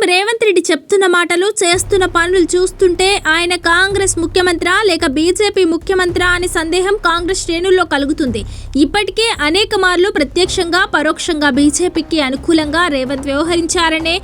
రేవంత్ రెడ్డి చెప్తున్న మాటలు చేస్తున్న పనులు చూస్తుంటే ఆయన కాంగ్రెస్ ముఖ్యమంత్రా లేక బీజేపీ ముఖ్యమంత్రా అనే సందేహం కాంగ్రెస్ శ్రేణుల్లో కలుగుతుంది. ఇప్పటికే అనేక మార్లు ప్రత్యక్షంగా పరోక్షంగా బీజేపీకి అనుకూలంగా రేవంత్ వ్యవహరించారనే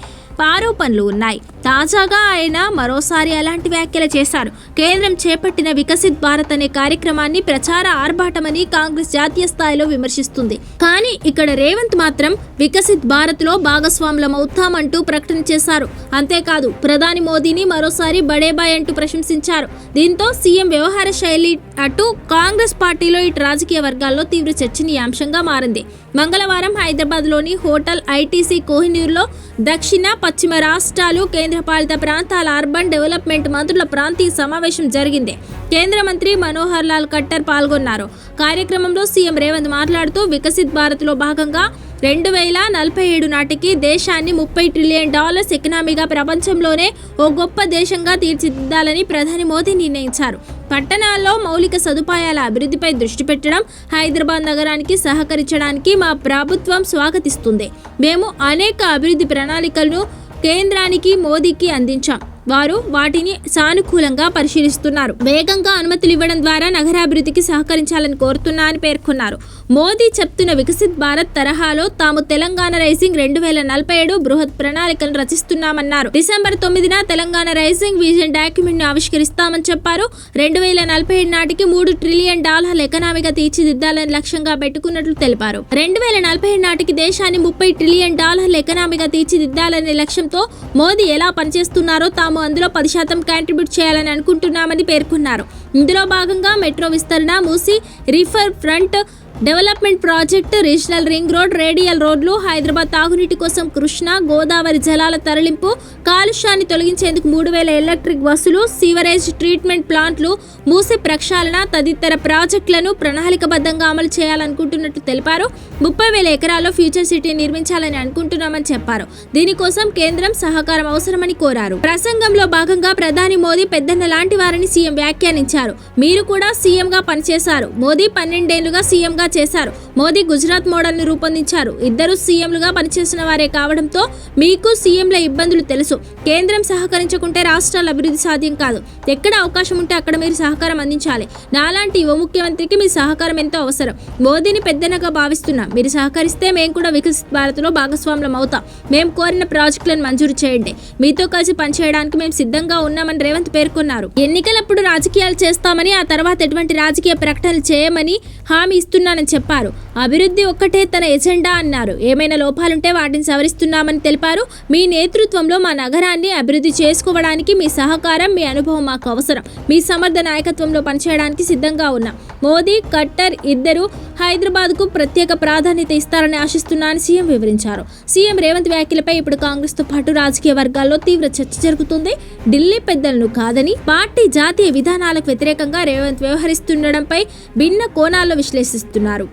ఆరోపణలు ఉన్నాయి. తాజాగా ఆయన మరోసారి అలాంటి వ్యాఖ్యలు చేశారు. కేంద్రం చేపట్టిన వికసిత్ భారత్ అనే కార్యక్రమాన్ని ప్రచార ఆర్భాటమని కాంగ్రెస్ జాతీయ స్థాయిలో విమర్శిస్తుంది. కానీ ఇక్కడ రేవంత్ మాత్రం వికసిత్ భారత్ లో భాగస్వాములమవుతామంటూ ప్రకటన చేశారు. అంతేకాదు ప్రధాని మోదీని మరోసారి బడేబాయ్ అంటూ ప్రశంసించారు. దీంతో సీఎం వ్యవహార శైలి అటు కాంగ్రెస్ పార్టీలో ఇటు రాజకీయ వర్గాల్లో తీవ్ర చర్చనీయాంశంగా మారింది. మంగళవారం హైదరాబాద్లోని హోటల్ ఐటీసీ కోహినూర్లో దక్షిణ పశ్చిమ రాష్ట్రాలు కేంద్రపాలిత ప్రాంతాల అర్బన్ డెవలప్మెంట్ మంత్రుల ప్రాంతీయ సమావేశం జరిగింది. కేంద్ర మంత్రి మనోహర్ లాల్ ఖట్టర్ పాల్గొన్నారు. కార్యక్రమంలో సీఎం రేవంత్ మాట్లాడుతూ వికసిత్ భారత్లో భాగంగా 2047 నాటికి దేశాన్ని $30 ట్రిలియన్ ఎకనామీగా ప్రపంచంలోనే ఓ గొప్ప దేశంగా తీర్చిదిద్దాలని ప్రధాని మోదీ నిర్ణయించారు. పట్టణాల్లో మౌలిక సదుపాయాల అభివృద్ధిపై దృష్టి పెట్టడం, హైదరాబాద్ నగరానికి సహకరించడానికి మా ప్రభుత్వం స్వాగతిస్తుంది. మేము అనేక అభివృద్ధి ప్రణాళికలను కేంద్రానికి మోదీకి అందించాం. వారు వాటిని సానుకూలంగా పరిశీలిస్తున్నారు. వేగంగా అనుమతులు ఇవ్వడం ద్వారా నగరాభివృద్ధికి సహకరించాలని కోరుతున్నా అని పేర్కొన్నారు. మోదీ చెప్తున్న వికసిత్ భారత్ తరహాలో తాము తెలంగాణ రైజింగ్ 2047 బృహత్ ప్రణాళికను రచిస్తున్నామన్నారు. డిసెంబర్ 9న తెలంగాణ రైజింగ్ విజన్ డాక్యుమెంట్ ను ఆవిష్కరిస్తామని చెప్పారు. 2047 నాటికి $3 ట్రిలియన్ ఎకనామీగా తీర్చిదిద్దాలని లక్ష్యంగా పెట్టుకున్నట్లు తెలిపారు. 2047 నాటికి దేశాన్ని $30 ట్రిలియన్ ఎకనామీగా తీర్చిదిద్దాలనే లక్ష్యంతో మోదీ ఎలా పనిచేస్తున్నారో తాము అందులో 10% కాంట్రిబ్యూట్ చేయాలని అనుకుంటున్నామని పేర్కొన్నారు. ఇందులో భాగంగా మెట్రో విస్తరణ, Musi river front development project, regional ring road, radial రోడ్లు, హైదరాబాద్ తాగునీటి కోసం కృష్ణా గోదావరి జలాల తరలింపు, కాలుష్యాన్ని తొలగించేందుకు 3000 ఎలక్ట్రిక్ బస్సులు, సీవరేజ్ ట్రీట్మెంట్ ప్లాంట్లు, మూసి ప్రక్షాళన తదితర ప్రాజెక్టులను ప్రణాళికబద్ధంగా అమలు చేయాలనుకుంటున్నట్టు తెలిపారు. 30,000 ఎకరాల్లో ఫ్యూచర్ సిటీ నిర్మించాలని అనుకుంటున్నామని చెప్పారు. దీనికోసం కేంద్రం సహకారం అవసరమని కోరారు. ప్రసంగంలో భాగంగా ప్రధాని మోదీ పెద్దన్న లాంటి వారని సీఎం వ్యాఖ్యానించారు. మీరు కూడా సీఎంగా పనిచేశారు. మోదీ 12 ఏళ్లుగా సీఎంగా చేశారు. మోదీ గుజరాత్ మోడల్ని రూపొందించారు. ఇద్దరు సీఎంలుగా పనిచేసిన వారే కావడంతో మీకు సీఎంల ఇబ్బందులు తెలుసు. కేంద్రం సహకరించకుంటే రాష్ట్రాల అభివృద్ధి సాధ్యం కాదు. ఎక్కడ అవకాశం ఉంటే అక్కడ మీరు సహకారం అందించాలి. నాలాంటి యువ ముఖ్యమంత్రికి మీ సహకారం ఎంతో అవసరం. మోదీని పెద్దనగా భావిస్తున్నాం. మీరు సహకరిస్తే మేము కూడా వికసిత్ భారత్లో భాగస్వాములం అవుతాం. మేము కోరిన ప్రాజెక్టులను మంజూరు చేయండి. మీతో కలిసి పనిచేయడానికి మేము సిద్ధంగా ఉన్నామని రేవంత్ పేర్కొన్నారు. ఎన్నికలప్పుడు రాజకీయాలు చేస్తామని, ఆ తర్వాత ఎటువంటి రాజకీయ ప్రకటనలు చేయమని హామీ ఇస్తున్నానని చెప్పారు. అభివృద్ధి ఒక్కటే తన ఎజెండా అన్నారు. ఏమైనా లోపాలుంటే వాటిని సవరిస్తున్నామని తెలిపారు. మీ నేతృత్వంలో మా నగరాన్ని అభివృద్ధి చేసుకోవడానికి మీ సహకారం, మీ అనుభవం మాకు అవసరం. మీ సమర్థ నాయకత్వంలో పనిచేయడానికి సిద్ధంగా ఉన్నాం. మోదీ, ఖట్టర్ ఇద్దరు హైదరాబాద్కు ప్రత్యేక ప్రాధాన్యత ఇస్తారని ఆశిస్తున్నానని సీఎం వివరించారు. సీఎం రేవంత్ వ్యాఖ్యలపై ఇప్పుడు కాంగ్రెస్తో పాటు రాజకీయ వర్గాల్లో తీవ్ర చర్చ జరుగుతుంది. ఢిల్లీ పెద్దలను కాదని పార్టీ జాతీయ విధానాలకు వ్యతిరేకంగా రేవంత్ వ్యవహరిస్తుండడంపై భిన్న కోణాల్లో విశ్లేషిస్తున్నారు.